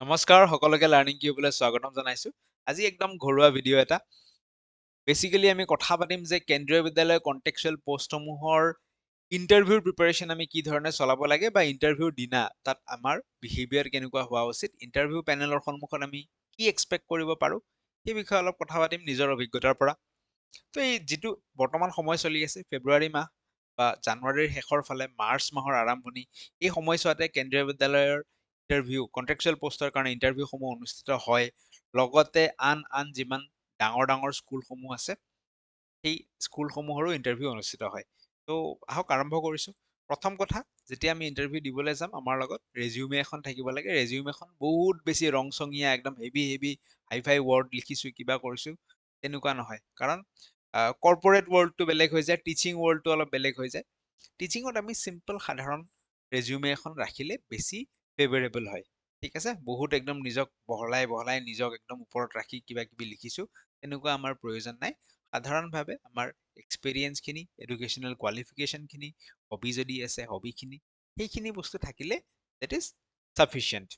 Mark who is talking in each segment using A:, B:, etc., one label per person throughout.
A: নমস্কাৰ সকলোকে লাৰ্ণিং কিউবলৈ স্বাগতম জনাইছো। আজি একদম ঘৰুৱা ভিডিঅ' এটা। বেসিক্যালি আমি কথা পাতিম যে কেন্দ্ৰীয় বিদ্যালয় কন্টেক্সুৱেল পোষ্টসমূহৰ ইন্টাৰভিউৰ প্ৰিপাৰেচন আমি কি ধৰণে চলাব লাগে বা ইন্টাৰভিউৰ দিনা তাত আমাৰ বিহেভিয়াৰ কেনেকুৱা হোৱা উচিত, ইন্টাৰভিউ পেনেলৰ সন্মুখত আমি কি এক্সপেক্ট কৰিব পাৰো সেই বিষয়ে অলপ কথা পাতিম নিজৰ অভিজ্ঞতাৰ পৰা। তো এই যিটো বৰ্তমান সময় চলি আছে ফেব্ৰুৱাৰী মাহ বা জানুৱাৰীৰ শেষৰ ফালে মাৰ্চ মাহৰ আৰম্ভণি, এই সময়ছোৱাতে কেন্দ্ৰীয় বিদ্যালয়ৰ ইন্টাৰভিউ কন্ট্ৰেকচুৱেল পোষ্টৰ কাৰণে ইন্টাৰভিউসমূহ অনুষ্ঠিত হয়। লগতে আন যিমান ডাঙৰ ডাঙৰ স্কুলসমূহ আছে সেই স্কুলসমূহৰো ইন্টাৰভিউ অনুষ্ঠিত হয়। তো আহক আৰম্ভ কৰিছো। প্ৰথম কথা, যেতিয়া আমি ইন্টাৰভিউ দিবলৈ যাম আমাৰ লগত ৰেজিউমে এখন থাকিব লাগে। ৰেজিউমেখন বহুত বেছি ৰংচঙীয়া, একদম হেভি হাই ফাই ৱৰ্ড লিখিছো কিবা কৰিছো তেনেকুৱা নহয়। কাৰণ কৰ্পৰেট ৱৰ্ল্ডটো বেলেগ হৈ যায়, টিচিং ৱৰ্ল্ডটো অলপ বেলেগ হৈ যায়। টিচিঙত আমি চিম্পল সাধাৰণ ৰেজিউমে এখন ৰাখিলে বেছি ফেভাৰেবল হয়। ঠিক আছে, বহুত একদম নিজক বহলাই নিজক একদম ওপৰত ৰাখি কিবা কিবি লিখিছো তেনেকুৱা আমাৰ প্ৰয়োজন নাই। সাধাৰণভাৱে আমাৰ এক্সপেৰিয়েঞ্চখিনি, এডুকেশ্যনেল কোৱালিফিকেশ্যনখিনি, হবি যদি আছে হবিখিনি, সেইখিনি বস্তু থাকিলে দেট ইজ চাফিচিয়েণ্ট।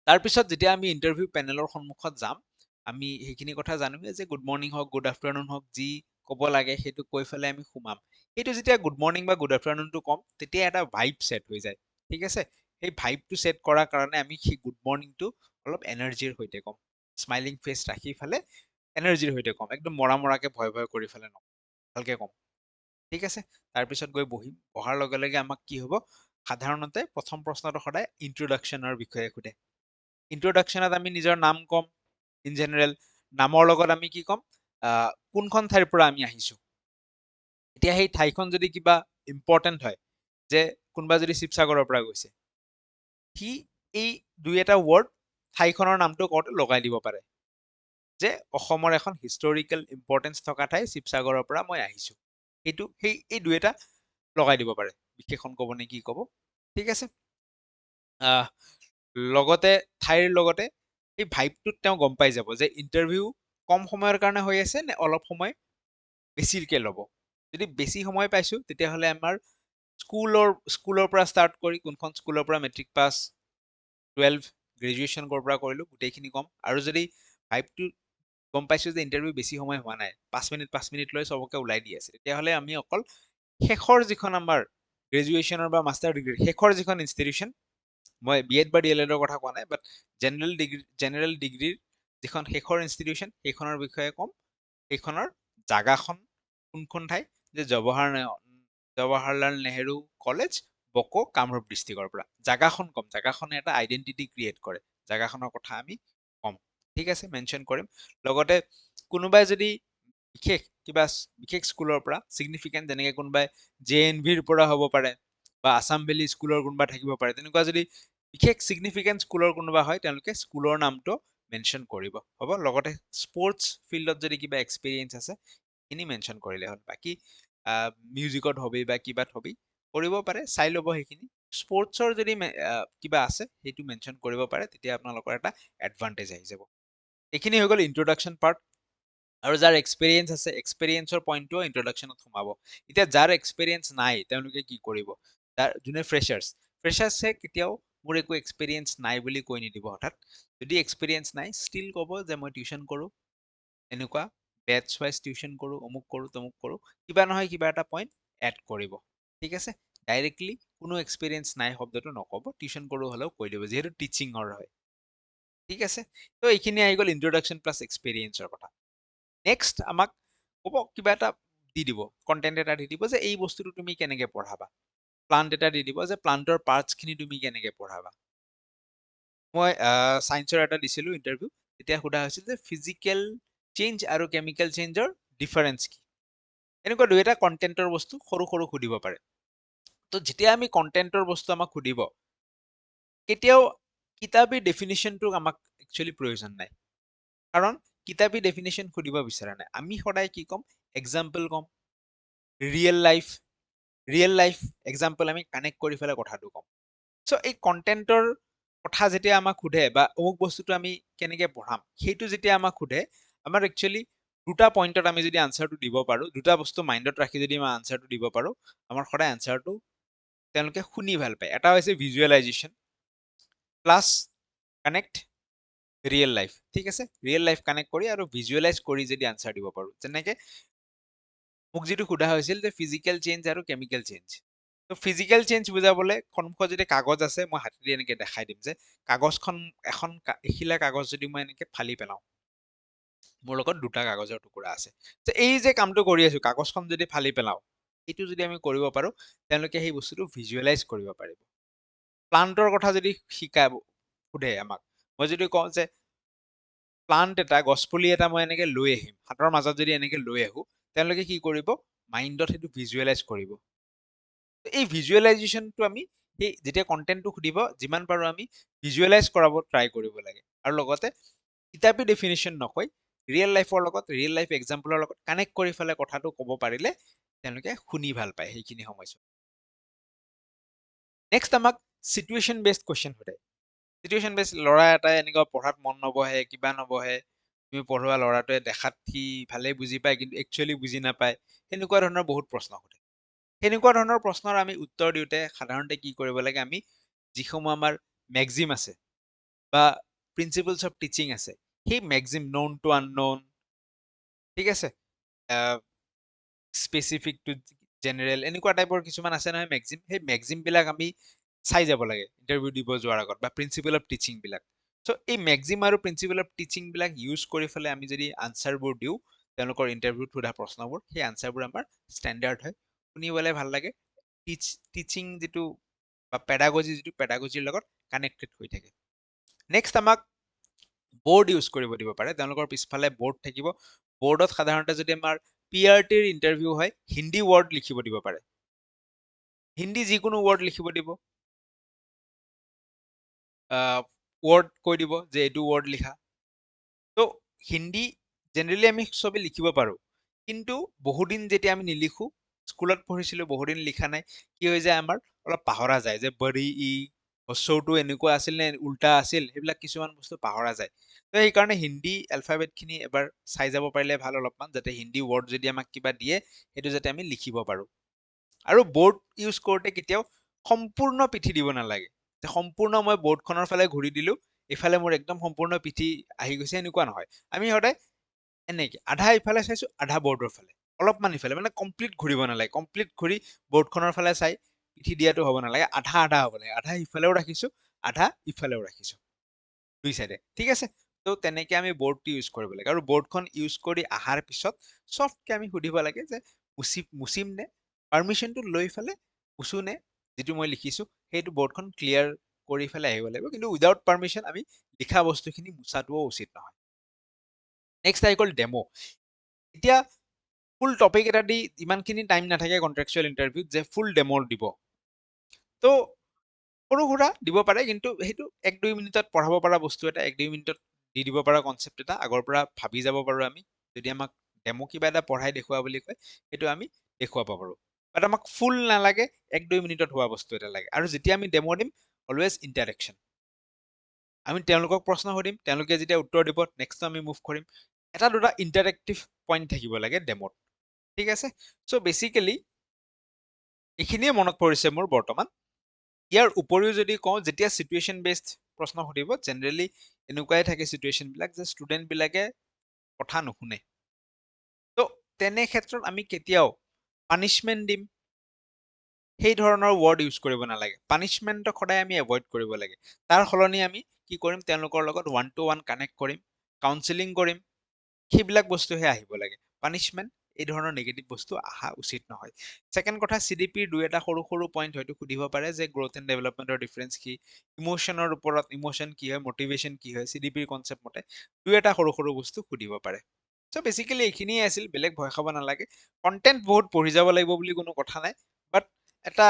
A: তাৰপিছত যেতিয়া আমি ইন্টাৰভিউ পেনেলৰ সন্মুখত যাম, আমি সেইখিনি কথা জানোৱে যে গুড মৰ্ণিং হওক, গুড আফটাৰনুন হওক, যি ক'ব লাগে সেইটো কৈ পেলাই আমি সোমাম। সেইটো যেতিয়া গুড মৰ্ণিং বা গুড আফটাৰনুনটো ক'ম তেতিয়া এটা ভাইব ছেট হৈ যায়। ঠিক আছে, সেই ভাইবটো ছেট কৰাৰ কাৰণে আমি সেই গুড মৰ্ণিংটো অলপ এনাৰ্জিৰ সৈতে ক'ম, স্মাইলিং ফেচ ৰাখি ফালে এনাৰ্জিৰ সৈতে ক'ম, একদম মৰাকে ভয় কৰি ফালে নকওঁ, ভালকে ক'ম। ঠিক আছে, তাৰপিছত গৈ বহিম। বহাৰ লগে লগে আমাক কি হ'ব, সাধাৰণতে প্ৰথম প্ৰশ্নটো সদায় ইন্ট্ৰডাকশ্যনৰ বিষয়ে সোধে। ইন্ট্ৰডাকশ্যনত আমি নিজৰ নাম ক'ম, ইন জেনেৰেল নামৰ লগত আমি কি ক'ম, কোনখন ঠাইৰ পৰা আমি আহিছো। এতিয়া সেই ঠাইখন যদি কিবা ইম্পৰ্টেণ্ট হয়, যে কোনোবা যদি শিৱসাগৰৰ পৰা গৈছে, সি এই দুই এটা ৱৰ্ড ঠাইখনৰ নামটো কওঁতে লগাই দিব পাৰে, যে অসমৰ এখন হিষ্টৰিকেল ইম্পৰ্টেঞ্চ থকা ঠাই শিৱসাগৰৰ পৰা মই আহিছো। এই দুই এটা লগাই দিব পাৰে, বিশেষণ ক'ব নে কি ক'ব। ঠিক আছে, লগতে ঠাইৰ লগতে এই ভাইবটোত তেওঁ গম পাই যাব যে ইন্টাৰভিউ কম সময়ৰ কাৰণে হৈ আছে নে অলপ সময় বেছিকে ল'ব। যদি বেছি সময় পাইছো তেতিয়াহ'লে আমাৰ স্কুলৰ পৰা ষ্টাৰ্ট কৰি কোনখন স্কুলৰ পৰা মেট্ৰিক পাছ, 12 গ্ৰেজুৱেশ্যন ক'ৰ পৰা কৰিলো গোটেইখিনি ক'ম। আৰু যদি ভাইবটো গম পাইছো যে ইন্টাৰভিউ বেছি সময় হোৱা নাই, 5 মিনিট লৈ চবকে ওলাই দি আছে, তেতিয়াহ'লে আমি অকল শেষৰ যিখন আমাৰ গ্ৰেজুৱেশ্যনৰ বা মাষ্টাৰ ডিগ্ৰী শেষৰ যিখন ইনষ্টিটিউশ্যন, মই বি এড বা ডি এল এডৰ কথা কোৱা নাই, বাট জেনেৰেল ডিগ্ৰীৰ যিখন শেষৰ ইনষ্টিটিউশ্যন সেইখনৰ বিষয়ে ক'ম। সেইখনৰ জাগাখন কোনখন ঠাই, যে জৱাহৰলাল নেহেৰু কলেজ, বকো, কামৰূপ ডিষ্ট্ৰিক্টৰ পৰা। জাগাখন ক'ম, জাগাখনে এটা আইডেন্টিটি ক্ৰিয়েট কৰে, জাগাখনৰ কথা আমি ক'ম। ঠিক আছে, মেনশ্যন কৰিম। লগতে কোনোবাই যদি বিশেষ স্কুলৰ পৰা ছিগনিফিকেণ্ট, যেনেকে কোনোবাই JNVৰ পৰা হ'ব পাৰে বা আছাম ভেলী স্কুলৰ কোনোবা থাকিব পাৰে, তেনেকুৱা যদি বিশেষ ছিগনিফিকেণ্ট স্কুলৰ কোনোবা হয় তেওঁলোকে স্কুলৰ নামটো মেনশ্যন কৰিব, হ'ব। লগতে স্পৰ্টছ ফিল্ডত যদি কিবা এক্সপিৰিয়েঞ্চ আছে সেইখিনি মেনশ্যন কৰিলে হ'ল। বাকী মিউজিকত হবি বা কিবাত হবি কৰিব পাৰে, চাই ল'ব সেইখিনি। স্পৰ্টছৰ যদি কিবা আছে সেইটো মেনশ্যন কৰিব পাৰে, তেতিয়া আপোনালোকৰ এটা এডভান্টেজ আহি যাব। এইখিনি হৈ গ'ল ইন্ট্ৰডাকশ্যন পাৰ্ট। আৰু যাৰ এক্সপিৰিয়েঞ্চ আছে এক্সপিৰিয়েঞ্চৰ পইণ্টটো ইন্ট্ৰডাকশ্যনত সোমাব। এতিয়া যাৰ এক্সপিৰিয়েঞ্চ নাই তেওঁলোকে কি কৰিব, যোনে ফ্ৰেচাৰ্ছে কেতিয়াও মোৰ একো এক্সপিৰিয়েঞ্চ নাই বুলি কৈ নিদিব হঠাৎ। যদি এক্সপিৰিয়েঞ্চ নাই ষ্টিল ক'ব যে মই টিউশ্যন কৰোঁ, এনেকুৱা বেটছ ৱাইজ টিউশ্যন কৰোঁ, অমুক কৰোঁ তমুক কৰোঁ, কিবা নহয় কিবা এটা পইণ্ট এড কৰিব। ঠিক আছে, ডাইৰেক্টলি কোনো এক্সপিৰিয়েঞ্চ নাই শব্দটো নক'ব, টিউশ্যন কৰোঁ হ'লেও কৈ দিব, যিহেতু টিচিঙৰ হয়। ঠিক আছে, তো এইখিনি আহি গ'ল ইন্ট্ৰডাকশ্যন প্লাছ এক্সপিৰিয়েঞ্চৰ কথা। নেক্সট আমাক ক'ব, কিবা এটা দি দিব, কণ্টেণ্ট এটা দি দিব যে এই বস্তুটো তুমি কেনেকে পঢ়াবা। প্লান্ট এটা দি দিব যে প্লান্টৰ পাৰ্টছখিনি তুমি কেনেকে পঢ়াবা। মই ছায়েন্সৰ এটা দিছিলোঁ ইণ্টাৰভিউ, তেতিয়া সোধা হৈছিল যে ফিজিকেল চেঞ্জ আৰু কেমিকেল চেঞ্জৰ ডিফাৰেঞ্চ কি। এনেকুৱা দুই এটা কণ্টেণ্টৰ বস্তু সৰু সুধিব পাৰে। তো যেতিয়া আমি কণ্টেণ্টৰ বস্তু আমাক সুধিব, কেতিয়াও কিতাপী ডেফিনিশ্যনটো আমাক একচুৱেলি প্ৰয়োজন নাই। কাৰণ কিতাপী ডেফিনেশ্যন সুধিব বিচৰা নাই। আমি সদায় কি ক'ম, এক্সাম্পল ক'ম, ৰিয়েল লাইফ এক্সাম্পল আমি কানেক্ট কৰি পেলাই কথাটো ক'ম। চ' এই কণ্টেণ্টৰ কথা যেতিয়া আমাক সোধে বা অমুক বস্তুটো আমি কেনেকে পঢ়াম, সেইটো যেতিয়া আমাক সোধে, আমাৰ একচুৱেলি দুটা পইণ্টত আমি যদি আনচাৰটো দিব পাৰোঁ, দুটা বস্তু মাইণ্ডত ৰাখি যদি আমি আনচাৰটো দিব পাৰোঁ, আমাৰ সদায় আনচাৰটো তেওঁলোকে শুনি ভাল পায়। এটা হৈছে visualisation plus connect real life, ঠিক আছে, ৰিয়েল লাইফ কানেক্ট কৰি আৰু ভিজুৱেলাইজ কৰি যদি আনচাৰ দিব পাৰোঁ, যেনেকে মোক যিটো সোধা হৈছিল যে ফিজিকেল চেঞ্জ আৰু কেমিকেল চেঞ্জ। তো ফিজিকেল চেঞ্জ বুজাবলৈ সন্মুখত যদি কাগজ আছে মই হাতেদি এনেকে দেখাই দিম যে কাগজখন এখন এখিলা কাগজ যদি মই এনেকে ফালি পেলাওঁ, মোৰ লগত দুটা কাগজৰ টুকুৰা আছে, তো এই যে কামটো কৰি আছো কাগজখন যদি ফালি পেলাওঁ, এইটো যদি আমি কৰিব পাৰোঁ তেওঁলোকে সেই বস্তুটো ভিজুৱেলাইজ কৰিব পাৰিব। প্লান্টৰ কথা যদি শিকাব সোধে আমাক, মই যদি কওঁ যে প্লান্ট এটা গছপুলি এটা মই এনেকে লৈ আহিম, হাতৰ মাজত যদি এনেকে লৈ আহোঁ, তেওঁলোকে কি কৰিব মাইণ্ডত সেইটো ভিজুৱেলাইজ কৰিব। এই ভিজুৱেলাইজেশ্যনটো আমি সেই যেতিয়া কণ্টেণ্টটো সুধিব যিমান পাৰোঁ আমি ভিজুৱেলাইজ কৰাব ট্ৰাই কৰিব লাগে, আৰু লগতে কিতাপী ডেফিনেশ্যন নকয় ৰিয়েল লাইফৰ লগত ৰিয়েল লাইফ এক্সাম্পলৰ লগত কানেক্ট কৰি পেলাই কথাটো ক'ব পাৰিলে তেওঁলোকে শুনি ভাল পায় সেইখিনি সময়ছোৱাত। নেক্সট আমাক চিটুৱেশ্যন বেছড কুৱেশ্যন সোধে। চিটুৱেশ্যন বেছড ল'ৰা এটাই এনেকুৱা পঢ়াত মন নবহে, কিবা নবহে, তুমি পঢ়োৱা ল'ৰাটোৱে দেখাত সি ভালেই বুজি পায় কিন্তু একচুৱেলি বুজি নাপায়, সেনেকুৱা ধৰণৰ বহুত প্ৰশ্ন সোধে। সেনেকুৱা ধৰণৰ প্ৰশ্নৰ আমি উত্তৰ দিওঁতে সাধাৰণতে কি কৰিব লাগে, আমি যিসমূহ আমাৰ মেগজিম আছে বা প্ৰিন্সিপলছ অফ টিচিং আছে, সেই মেগজিম নন টু আননন, ঠিক আছে, স্পেচিফিক টু জেনেৰেল, এনেকুৱা টাইপৰ কিছুমান আছে নহয় মেগজিম, সেই মেগজিমবিলাক আমি চাই যাব লাগে ইণ্টাৰভিউ দিব যোৱাৰ আগত, বা প্ৰিন্সিপল অফ টিচিংবিলাক। চ' এই মেগজিম আৰু প্ৰিন্সিপল অফ টিচিংবিলাক ইউজ কৰি পেলাই আমি যদি আনচাৰবোৰ দিওঁ তেওঁলোকৰ ইণ্টাৰভিউত সোধা প্ৰশ্নবোৰ, সেই আনচাৰবোৰ আমাৰ ষ্টেণ্ডাৰ্ড হয়, শুনিবলৈ ভাল লাগে, টিচিং যিটো বা পেডাগজি যিটো পেডাগজিৰ লগত কানেক্টেড হৈ থাকে। নেক্সট আমাক বৰ্ড ইউজ কৰিব দিব পাৰে, তেওঁলোকৰ পিছফালে বৰ্ড থাকিব, বৰ্ডত সাধাৰণতে যদি আমাৰ PRTৰ ইণ্টাৰভিউ হয় হিন্দী ৱৰ্ড লিখিব দিব পাৰে, হিন্দী যিকোনো ৱৰ্ড লিখিব দিব, ৱৰ্ড কৈ দিব যে এইটো ৱৰ্ড লিখা। তো হিন্দী জেনেৰেলি আমি চবে লিখিব পাৰোঁ, কিন্তু বহুদিন যেতিয়া আমি নিলিখো, স্কুলত পঢ়িছিলোঁ বহুদিন লিখা নাই, কি হৈ যায় আমাৰ অলপ পাহৰা যায় যে বৰি ই হস্ৰউটো এনেকুৱা আছিল নে উল্টা আছিল, সেইবিলাক কিছুমান বস্তু পাহৰা যায়। তো সেইকাৰণে হিন্দী এলফাবেটখিনি এবাৰ চাই যাব পাৰিলে ভাল অলপমান, যাতে হিন্দী ৱৰ্ড যদি আমাক কিবা দিয়ে সেইটো যাতে আমি লিখিব পাৰোঁ। আৰু বৰ্ড ইউজ কৰোঁতে কেতিয়াও সম্পূৰ্ণ পিঠি দিব নালাগে, যে সম্পূৰ্ণ মই বৰ্ডখনৰ ফালে ঘূৰি দিলোঁ, এইফালে মোৰ একদম সম্পূৰ্ণ পিঠি আহি গৈছে, এনেকুৱা নহয়। আমি সদায় এনেকে আধা ইফালে চাইছোঁ আধা বৰ্ডৰ ফালে, অলপমান ইফালে, মানে কমপ্লিট ঘূৰিব নালাগে, কমপ্লিট ঘূৰি বৰ্ডখনৰ ফালে চাই পিঠি দিয়াটো হ'ব নালাগে, আধা আধা হ'ব লাগে, আধা ইফালেও ৰাখিছোঁ আধা ইফালেও ৰাখিছোঁ, দুই চাইডে, ঠিক আছে। তো তেনেকে আমি বৰ্ডটো ইউজ কৰিব লাগে, আৰু বৰ্ডখন ইউজ কৰি অহাৰ পিছত চফ্টকে আমি সুধিব লাগে যে মুচিম নে, পাৰ্মিশ্যনটো লৈ পেলাই মুচো নে, যিটো মই লিখিছোঁ সেইটো বৰ্ডখন ক্লিয়াৰ কৰি পেলাই আহিব লাগিব, কিন্তু উইদাউট পাৰ্মিশ্যন আমি লিখা বস্তুখিনি মুচাটোও উচিত নহয়। নেক্সট আহি গ'ল ডেমো। এতিয়া ফুল টপিক এটা দি ইমানখিনি টাইম নাথাকে কন্ট্ৰেকচুৱেল ইণ্টাৰভিউত যে ফুল ডেমো দিব, তো সৰু সুৰা দিব পাৰে, কিন্তু সেইটো 1-2 মিনিটত পঢ়াব পৰা বস্তু এটা, 1-2 মিনিটত দি দিব পৰা কনচেপ্ট এটা আগৰ পৰা ভাবি যাব পাৰোঁ আমি, যদি আমাক ডেমো কিবা এটা পঢ়াই দেখুওৱা বুলি কয় সেইটো আমি দেখুৱাব পাৰোঁ, বাট আমাক ফুল নালাগে, 1-2 মিনিটত হোৱা বস্তু এটা লাগে। আৰু যেতিয়া আমি ডেমো দিম অলৱেজ ইণ্টাৰেকশ্যন, আমি তেওঁলোকক প্ৰশ্ন সুধিম, তেওঁলোকে যেতিয়া উত্তৰ দিব নেক্সট আমি মুভ কৰিম, এটা দুটা ইণ্টাৰেক্টিভ পইণ্ট থাকিব লাগে ডেমোত, ঠিক আছে। চ' বেচিকেলি এইখিনিয়ে মনত পৰিছে মোৰ বৰ্তমান। ইয়াৰ উপৰিও যদি কওঁ, যেতিয়া চিটুৱেশ্যন বেছড প্ৰশ্ন সুধিব জেনেৰেলি এনেকুৱাই থাকে চিটুৱেশ্যনবিলাক যে ষ্টুডেণ্টবিলাকে কথা নুশুনে, তো তেনে ক্ষেত্ৰত আমি কেতিয়াও পানিছমেণ্ট দিম সেই ধৰণৰ ৱৰ্ড ইউজ কৰিব নালাগে, পানিছমেণ্টক সদায় আমি এভইড কৰিব লাগে, তাৰ সলনি আমি কি কৰিম তেওঁলোকৰ লগত 1-to-1 কানেক্ট কৰিম, কাউন্সেলিং কৰিম, সেইবিলাক বস্তুহে আহিব লাগে, পানিছমেণ্ট এই ধৰণৰ নিগেটিভ বস্তু অহা উচিত নহয়। ছেকেণ্ড কথা, CDPৰ 2-এটা সৰু সৰু পইণ্ট হয়তো সুধিব পাৰে যে গ্ৰ'থ এণ্ড ডেভেলপমেণ্টৰ ডিফাৰেঞ্চ কি, ইমোশ্যনৰ ওপৰত ইমোশ্যন কি হয়, মটিভেশ্যন কি হয়, CDPৰ কনচেপ্ট মতে 2-এটা সৰু সৰু বস্তু সুধিব পাৰে। চ' বেচিকেলি এইখিনিয়ে আছিল, বেলেগ ভয় খাব নালাগে, কণ্টেণ্ট বহুত পঢ়ি যাব লাগিব বুলি কোনো কথা নাই, বাট এটা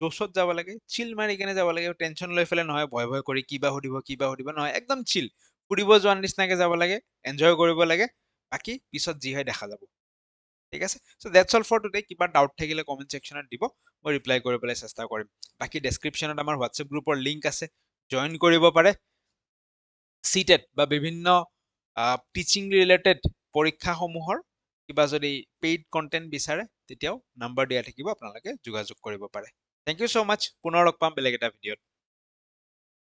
A: জোচত যাব লাগে, চিল মাৰি কেনে যাব লাগে, টেনশ্যন লৈ পেলাই নহয়, ভয় ভয় কৰি কিবা সুধিব নহয়, একদম চিল ফুৰিব যোৱাৰ নিচিনাকে যাব লাগে, এনজয় কৰিব লাগে, বাকী পিছত যি হয় দেখা যাব, ঠিক আছে। চ' ডেটছ অল ফৰ টুডে, কিবা ডাউট থাকিলে কমেণ্ট ছেকশ্যনত দিব, মই ৰিপ্লাই কৰিবলৈ চেষ্টা কৰিম। বাকী ডেছক্ৰিপশ্যনত আমাৰ হোৱাটছএপ গ্ৰুপৰ লিংক আছে, জইন কৰিব পাৰে। CTET বা বিভিন্ন টিচিং ৰিলেটেড পৰীক্ষাসমূহৰ কিবা যদি পেইড কণ্টেণ্ট বিচাৰে তেতিয়াও নাম্বাৰ দিয়া থাকিব, আপোনালোকে যোগাযোগ কৰিব পাৰে। থেংক ইউ ছ' মাছ, পুনৰ লগ পাম বেলেগ এটা ভিডিঅ'ত।